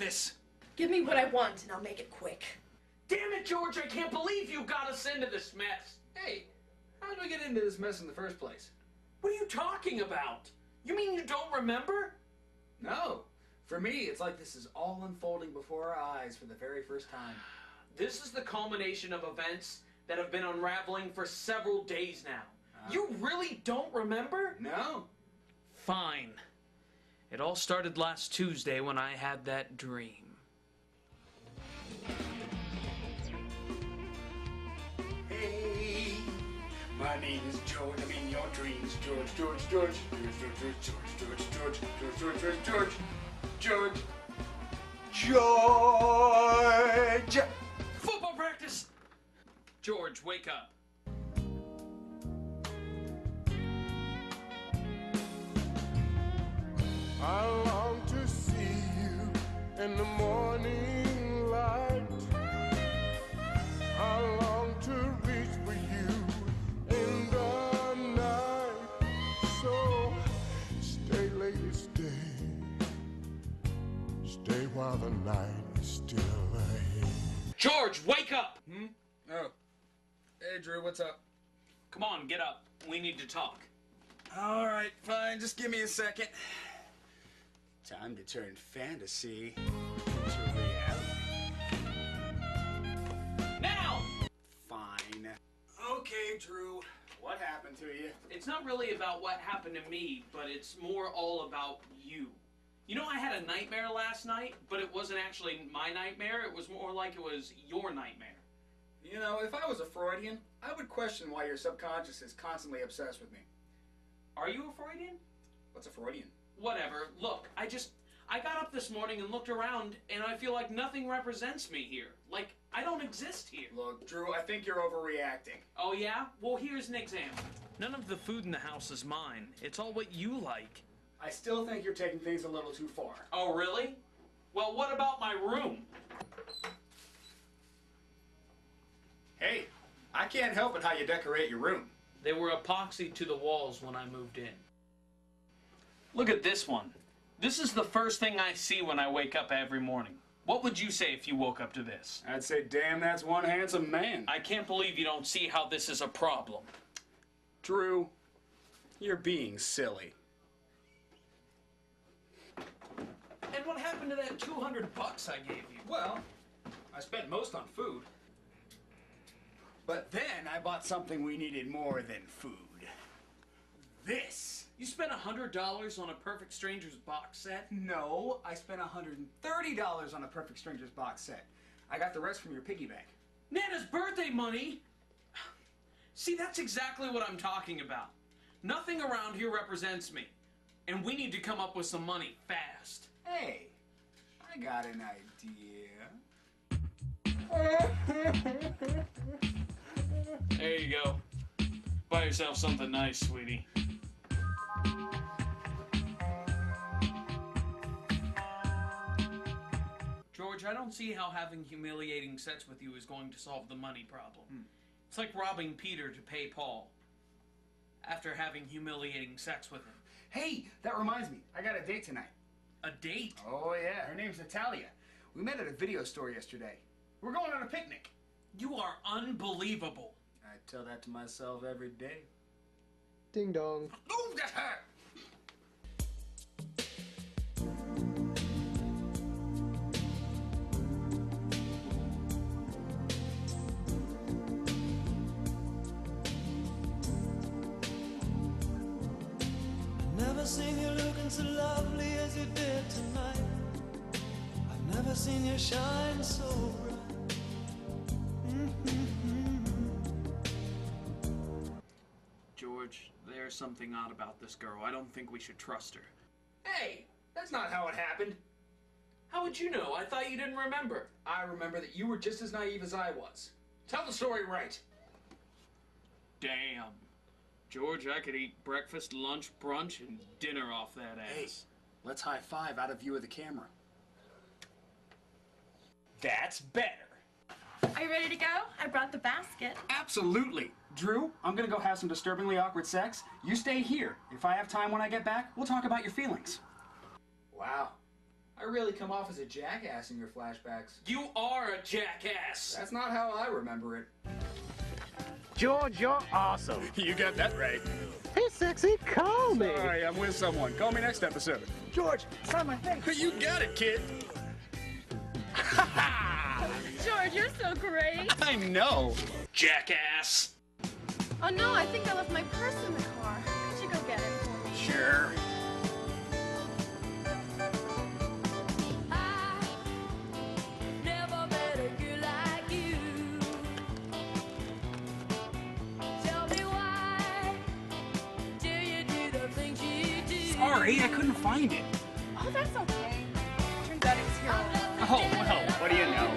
this. Give me what I want and I'll make it quick. Damn it, George, I can't believe you got us into this mess. Hey, how did we get into this mess in the first place? What are you talking about? You mean you don't remember? No. For me, it's like this is all unfolding before our eyes for the very first time. This is the culmination of events that have been unraveling for several days now. You really don't remember? No. Fine. It all started last Tuesday when I had that dream. Hey, my name is George. I'm in your dreams. George. Football practice! George, wake up. I long to see you in the morning light. I long to reach for you in the night. So stay, lady, stay. Stay while the night is still ahead. George, wake up! Oh. Hey, Drew, what's up? Come on, get up. We need to talk. All right, fine. Just give me a second. Time to turn fantasy into reality. Now! Fine. Okay, Drew. What happened to you? It's not really about what happened to me, but it's more all about you. You know, I had a nightmare last night, but it wasn't actually my nightmare. It was more like it was your nightmare. You know, if I was a Freudian, I would question why your subconscious is constantly obsessed with me. Are you a Freudian? What's a Freudian? Whatever. Look, I got up this morning and looked around, and I feel like nothing represents me here. Like, I don't exist here. Look, Drew, I think you're overreacting. Oh, yeah? Well, here's an example. None of the food in the house is mine. It's all what you like. I still think you're taking things a little too far. Oh, really? Well, what about my room? Hey, I can't help it how you decorate your room. They were epoxied to the walls when I moved in. Look at this one. This is the first thing I see when I wake up every morning. What would you say if you woke up to this? I'd say, damn, that's one handsome man. I can't believe you don't see how this is a problem. Drew, you're being silly. And what happened to that $200 I gave you? Well, I spent most on food. But then I bought something we needed more than food. This. You spent $100 on a Perfect Strangers box set? No, I spent $130 on a Perfect Strangers box set. I got the rest from your piggy bank. Nana's birthday money? See, that's exactly what I'm talking about. Nothing around here represents me. And we need to come up with some money fast. Hey, I got an idea. There you go. Buy yourself something nice, sweetie. George, I don't see how having humiliating sex with you is going to solve the money problem. It's like robbing Peter to pay Paul after having humiliating sex with him. Hey, that reminds me. I got a date tonight. A date? Oh, yeah. Her name's Natalia. We met at a video store yesterday. We're going on a picnic. You are unbelievable. I tell that to myself every day. Ding dong. Ooh, that hurt! Never seen you looking so lovely as you did tonight. I've never seen you shine so bright. George, there's something odd about this girl. I don't think we should trust her. Hey, that's not how it happened. How would you know? I thought you didn't remember. I remember that you were just as naive as I was. Tell the story right. Damn. George, I could eat breakfast, lunch, brunch, and dinner off that ass. Hey, let's high five out of view of the camera. That's better. Are you ready to go? I brought the basket. Absolutely. Drew, I'm gonna go have some disturbingly awkward sex. You stay here. If I have time when I get back, we'll talk about your feelings. Wow. I really come off as a jackass in your flashbacks. You are a jackass! That's not how I remember it. George, you're awesome. You got that right. Hey, sexy, call me. Sorry, I'm with someone. Call me next episode. George, sign my face. You got it, kid. George, you're so great. I know. Jackass! Oh no, I think I left my purse in the car. Could you go get it for me? Sure. Never met a girl like you. Tell me why do you do the things you do? Sorry, I couldn't find it. Oh, that's okay. Turns out it was here all along. Oh, well, what do you know?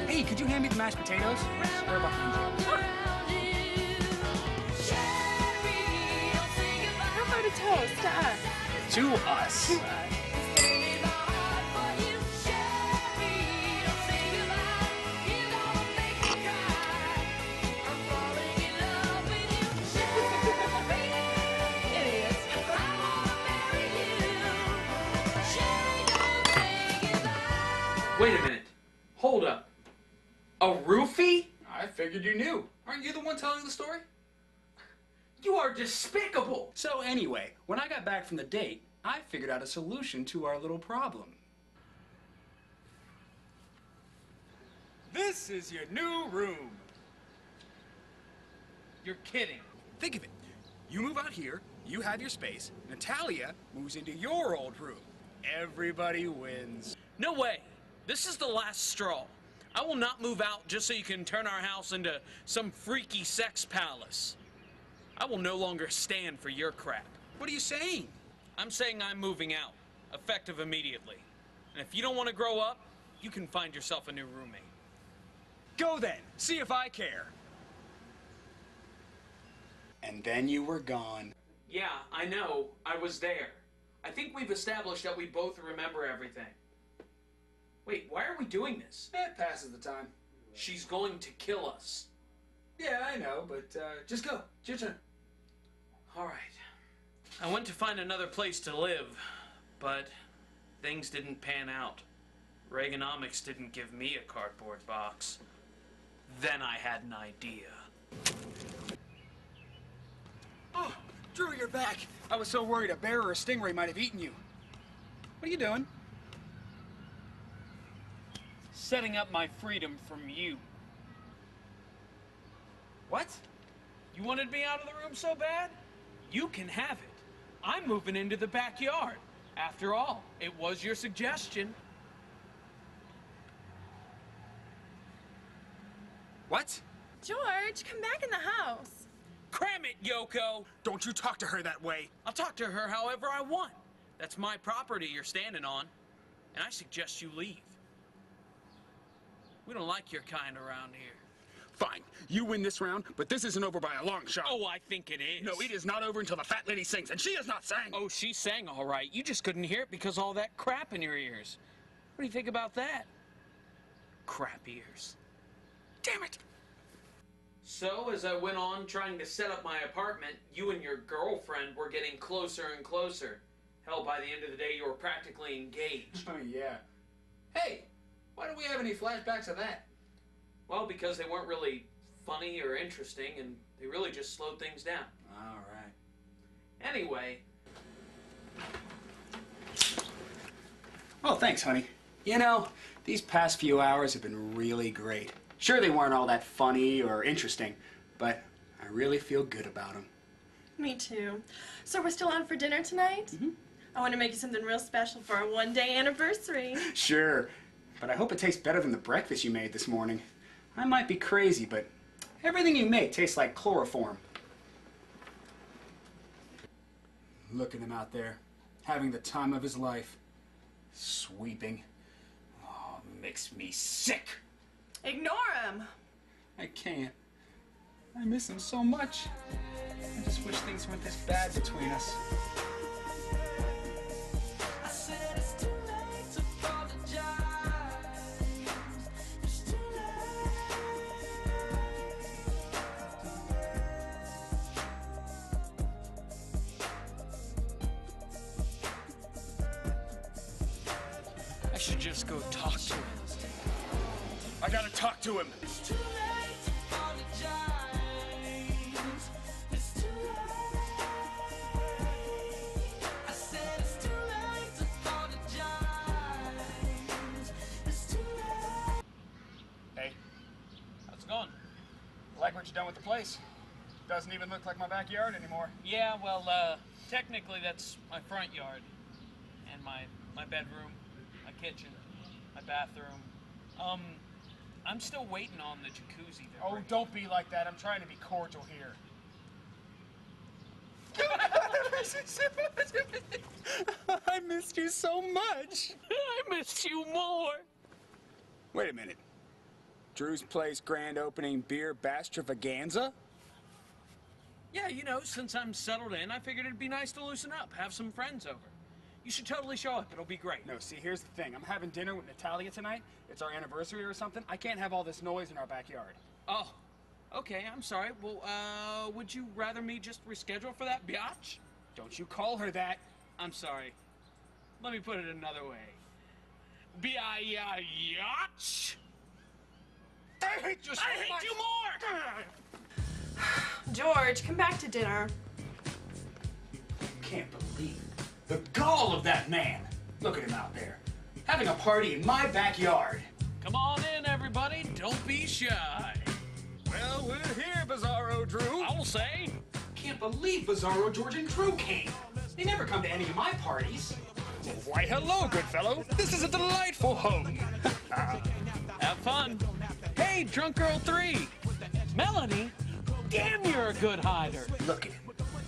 Hey, could you hand me the mashed potatoes? They're behind you. How about a toast to us? To us. Idiot. Wait a minute. Hold up. A roofie? I figured you knew. Aren't you the one telling the story? You are despicable! So anyway, when I got back from the date, I figured out a solution to our little problem. This is your new room. You're kidding. Think of it. You move out here, you have your space, Natalia moves into your old room. Everybody wins. No way. This is the last straw. I will not move out just so you can turn our house into some freaky sex palace. I will no longer stand for your crap. What are you saying? I'm saying I'm moving out, effective immediately. And if you don't want to grow up, you can find yourself a new roommate. Go then, see if I care. And then you were gone. Yeah, I know. I was there. I think we've established that we both remember everything. Wait, why are we doing this? It passes the time. She's going to kill us. Yeah, I know, but just go. It's your turn. All right. I went to find another place to live, but things didn't pan out. Reaganomics didn't give me a cardboard box. Then I had an idea. Oh, Drew, you're back. I was so worried a bear or a stingray might have eaten you. What are you doing? Setting up my freedom from you. What? You wanted me out of the room so bad? You can have it. I'm moving into the backyard. After all, it was your suggestion. What? George, come back in the house. Cram it, Yoko! Don't you talk to her that way. I'll talk to her however I want. That's my property you're standing on. And I suggest you leave. We don't like your kind around here. Fine, you win this round, but this isn't over by a long shot. Oh, I think it is. No, it is not over until the fat lady sings, and she is not sang. Oh, she sang all right. You just couldn't hear it because of all that crap in your ears. What do you think about that? Crap ears. Damn it. So, as I went on trying to set up my apartment, you and your girlfriend were getting closer and closer. Hell, by the end of the day, you were practically engaged. Oh, yeah. Hey, why don't we have any flashbacks of that? Well, because they weren't really funny or interesting, and they really just slowed things down. All right. Anyway. Oh, thanks, honey. You know, these past few hours have been really great. Sure, they weren't all that funny or interesting, but I really feel good about them. Me too. So we're still on for dinner tonight? Mm-hmm. I want to make you something real special for our one-day anniversary. Sure, but I hope it tastes better than the breakfast you made this morning. I might be crazy, but everything you make tastes like chloroform. Look at him out there, having the time of his life. Sweeping. Oh, makes me sick. Ignore him. I can't. I miss him so much. I just wish things weren't this bad between us. I said it's too late to apologize. It's too late. should just go talk to him. I gotta talk to him. Hey, How's it going? like what you done with the place? Doesn't even look like my backyard anymore. Yeah, well, technically that's my front yard. And my bedroom, my kitchen, my bathroom. I'm still waiting on the jacuzzi there. Oh, don't be like that. I'm trying to be cordial here. I missed you so much. I missed you more. Wait a minute. Drew's Place grand opening beer bastrovagaanza? Yeah, you know, since I'm settled in, I figured it'd be nice to loosen up, have some friends over. You should totally show up. It'll be great. No, see, here's the thing. I'm having dinner with Natalia tonight. It's our anniversary or something. I can't have all this noise in our backyard. Oh, okay, I'm sorry. Well, would you rather me just reschedule for that, biatch? Don't you call her that. I'm sorry. Let me put it another way. Biatch? I hate you so I hate you more! George, come back to dinner. Can't believe the gall of that man. Look at him out there, having a party in my backyard. Come on in, everybody. Don't be shy. Well, we're here, Bizarro Drew. I will say. Can't believe Bizarro George and Drew came. They never come to any of my parties. Why, hello, good fellow. This is a delightful home. Have fun. Hey, Drunk Girl 3. Melanie, damn, you're a good hider. Look at him,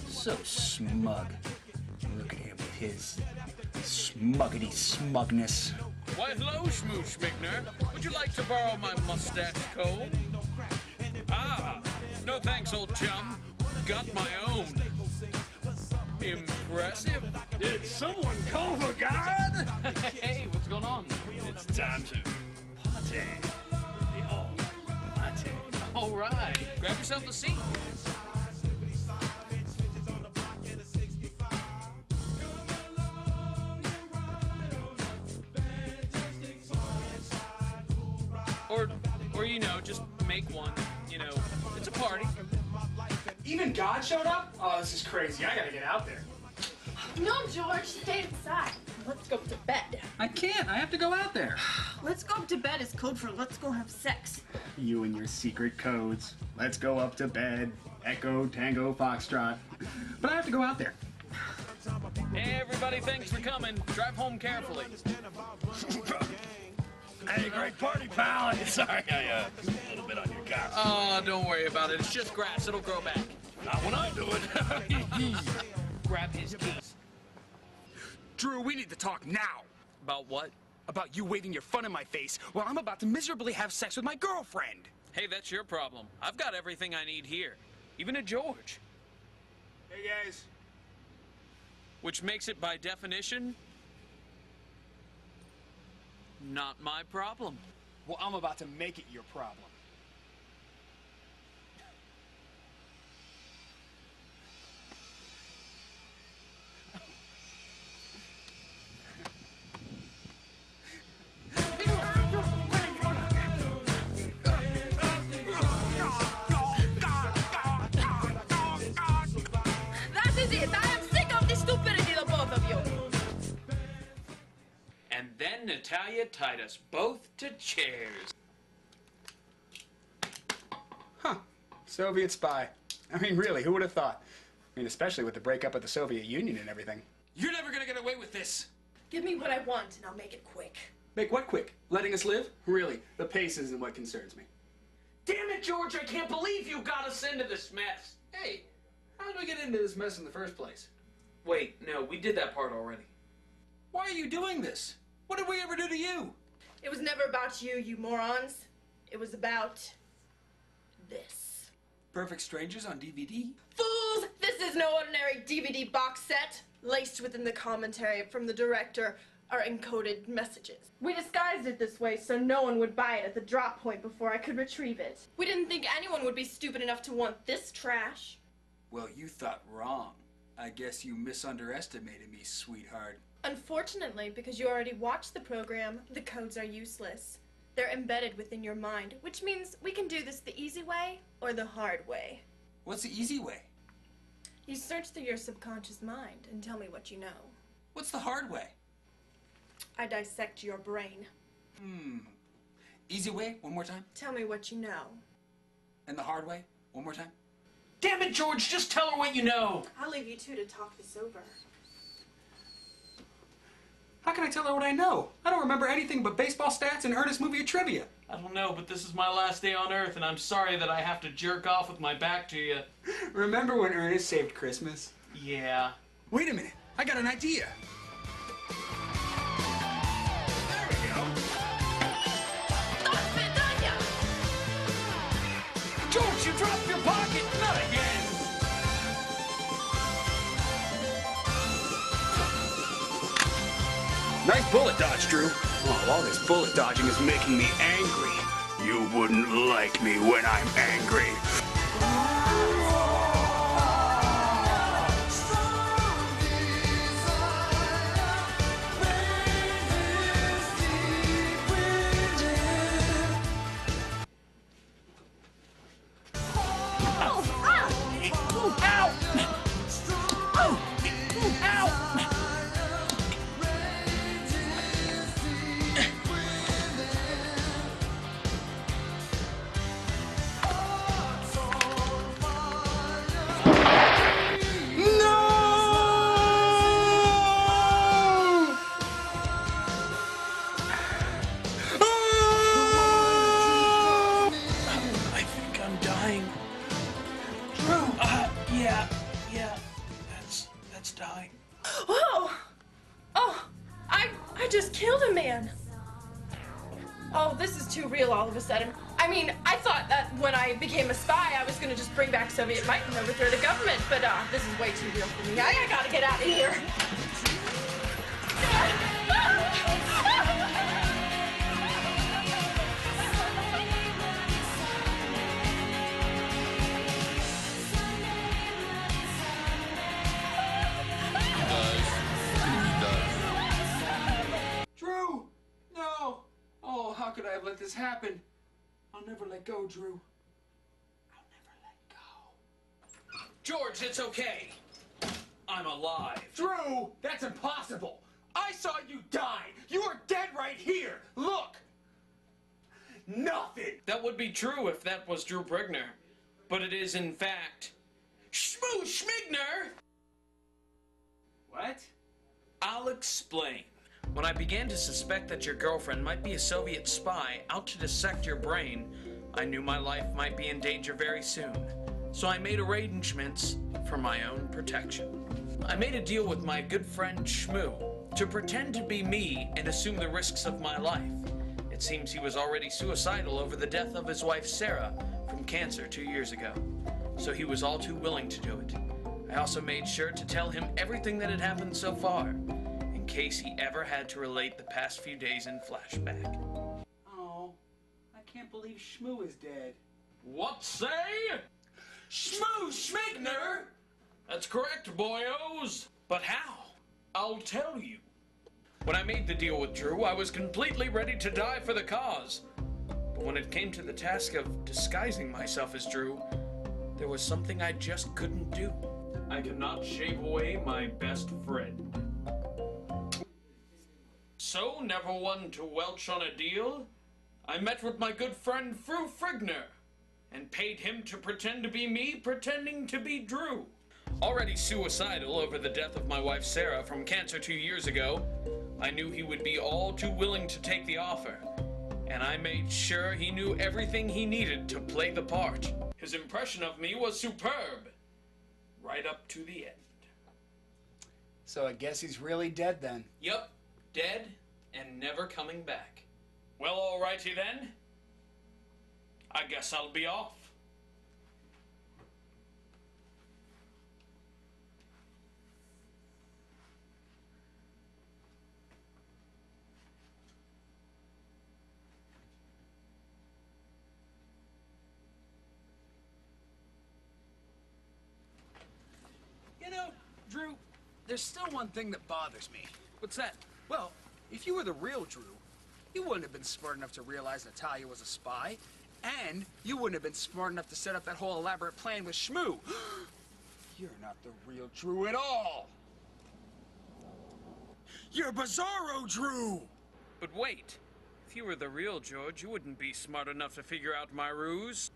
so smug. Look at him with his smuggity smugness. Why, hello, Schmoo Schmigner. Would you like to borrow my mustache comb? Ah, no thanks, old chum. Got my own. Impressive. Did someone call for God? Hey, what's going on? It's time to party. The old party. All right, grab yourself a seat. Or you know, just make one. You know, it's a party. Even God showed up? Oh, this is crazy. I gotta get out there. No, George, stay inside. Let's go to bed. I can't. I have to go out there. Let's go up to bed is code for let's go have sex. You and your secret codes. Let's go up to bed. Echo, Tango, Foxtrot. But I have to go out there. Hey, everybody, thanks for coming. Drive home carefully. Hey, great party, pal. Sorry, I a little bit on your car. Oh, don't worry about it. It's just grass. It'll grow back. Not when I do it. Grab his keys. Drew, we need to talk now. About what? About you waving your fun in my face while I'm about to miserably have sex with my girlfriend. Hey, that's your problem. I've got everything I need here. Even a George. Hey, guys. Which makes it, by definition, not my problem. Well, I'm about to make it your problem. That is it. I am sick of the stupidity of both of you. And then Natalia tied us both to chairs. Huh. Soviet spy. I mean, really, who would have thought? I mean, especially with the breakup of the Soviet Union and everything. You're never gonna get away with this. Give me what I want and I'll make it quick. Make what quick? Letting us live? Really, the pace isn't what concerns me. Damn it, George, I can't believe you got us into this mess. Hey, how did we get into this mess in the first place? Wait, no, we did that part already. Why are you doing this? What did we ever do to you? It was never about you, you morons. It was about this. Perfect Strangers on DVD? Fools! This is no ordinary DVD box set. Laced within the commentary from the director are encoded messages. We disguised it this way so no one would buy it at the drop point before I could retrieve it. We didn't think anyone would be stupid enough to want this trash. Well, you thought wrong. I guess you misunderestimated me, sweetheart. Unfortunately, because you already watched the program, the codes are useless. They're embedded within your mind, which means we can do this the easy way or the hard way. What's the easy way? You search through your subconscious mind and tell me what you know. What's the hard way? I dissect your brain. Easy way, one more time. Tell me what you know. And the hard way, one more time. Damn it, George, just tell her what you know. I'll leave you two to talk this over. How can I tell her what I know? I don't remember anything but baseball stats and Ernest movie trivia. I don't know, but this is my last day on Earth, and I'm sorry that I have to jerk off with my back to you. Remember when Ernest saved Christmas? Yeah. Wait a minute, I got an idea. There we go. George, you dropped your pocket! Not again! Nice bullet dodge, Drew. Oh, all this bullet dodging is making me angry. You wouldn't like me when I'm angry. Dying. Whoa! Oh, I just killed a man. Oh, this is too real all of a sudden. I mean, I thought that when I became a spy, I was gonna just bring back Soviet might and overthrow the government, but this is way too real for me. I gotta get out of here. Drew! No! Oh, how could I have let this happen? I'll never let go, Drew. I'll never let go. George, it's okay. I'm alive. Drew! That's impossible! I saw you die! You are dead right here! Look! Nothing! That would be true if that was Drew Brigner. But it is, in fact, Schmoo Schmigner! What? I'll explain. When I began to suspect that your girlfriend might be a Soviet spy out to dissect your brain, I knew my life might be in danger very soon. So I made arrangements for my own protection. I made a deal with my good friend Schmoo to pretend to be me and assume the risks of my life. It seems he was already suicidal over the death of his wife Sarah from cancer 2 years ago. So he was all too willing to do it. I also made sure to tell him everything that had happened so far, in case he ever had to relate the past few days in flashback. Oh, I can't believe Schmoo is dead. What say? Schmoo Schmigner? That's correct, boyos. But how? I'll tell you. When I made the deal with Drew, I was completely ready to die for the cause. But when it came to the task of disguising myself as Drew, there was something I just couldn't do. I cannot shave away my best friend. So, never one to welch on a deal, I met with my good friend Fru Frigner and paid him to pretend to be me, pretending to be Drew. Already suicidal over the death of my wife Sarah from cancer 2 years ago, I knew he would be all too willing to take the offer, and I made sure he knew everything he needed to play the part. His impression of me was superb, right up to the end. So I guess he's really dead then. Yup, dead and never coming back. Well, alrighty then. I guess I'll be off. You know, Drew, there's still one thing that bothers me. What's that? Well, if you were the real Drew, you wouldn't have been smart enough to realize Natalia was a spy, and you wouldn't have been smart enough to set up that whole elaborate plan with Schmoo. You're not the real Drew at all. You're Bizarro Drew! But wait. If you were the real George, you wouldn't be smart enough to figure out my ruse.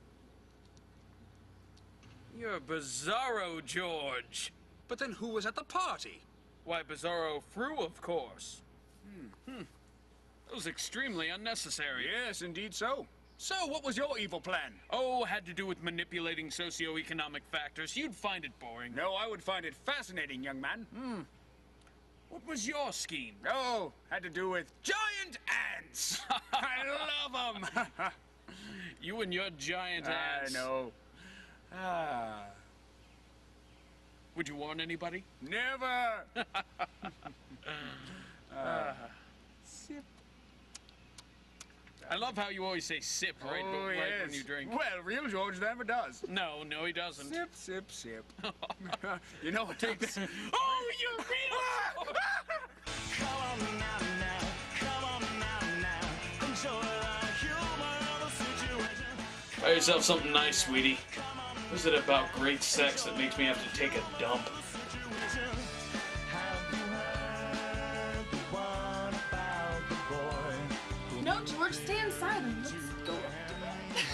You're Bizarro George. But then who was at the party? Why, Bizarro Fru, of course. That was extremely unnecessary. Yes, indeed so. So, what was your evil plan? Oh, had to do with manipulating socioeconomic factors. You'd find it boring. No, I would find it fascinating, young man. What was your scheme? Oh, had to do with giant ants. I love them. You and your giant ants. I know. Would you warn anybody? Never. Sip. I love how you always say sip right, right when you drink. Well, real George never does. No, he doesn't. Sip, sip, sip. You know what takes... Oh, you're real! Come on now, come on now. Enjoy the humor of the situation. Buy yourself something nice, sweetie. What is it about great sex that makes me have to take a dump? No, George, stay inside and let's go up to bed.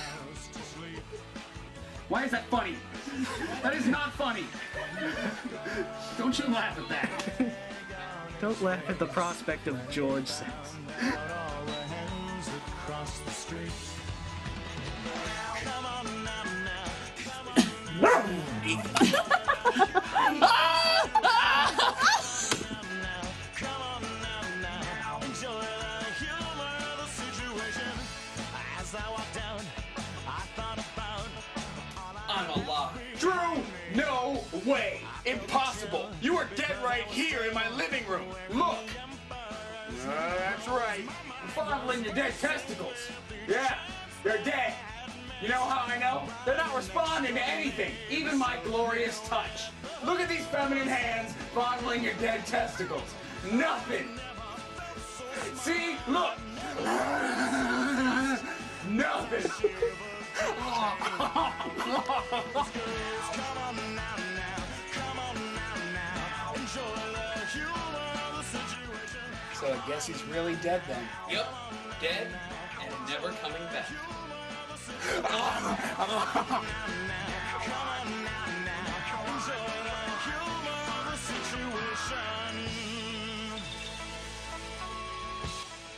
Why is that funny? That is not funny. Don't you laugh at that. Don't laugh at the prospect of George sex. I'm alive. Drew, no way. Impossible. You are dead right here in my living room. Look. That's right. I'm fondling your dead testicles. Yeah, they're dead. You know how I know? They're not responding to anything, even my glorious touch. Look at these feminine hands fondling your dead testicles. Nothing. See? Look. Nothing. So I guess he's really dead then. Yep, dead and never coming back.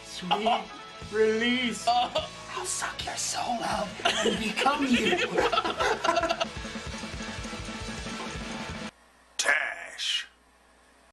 Sweet release. I'll suck your soul out and become you.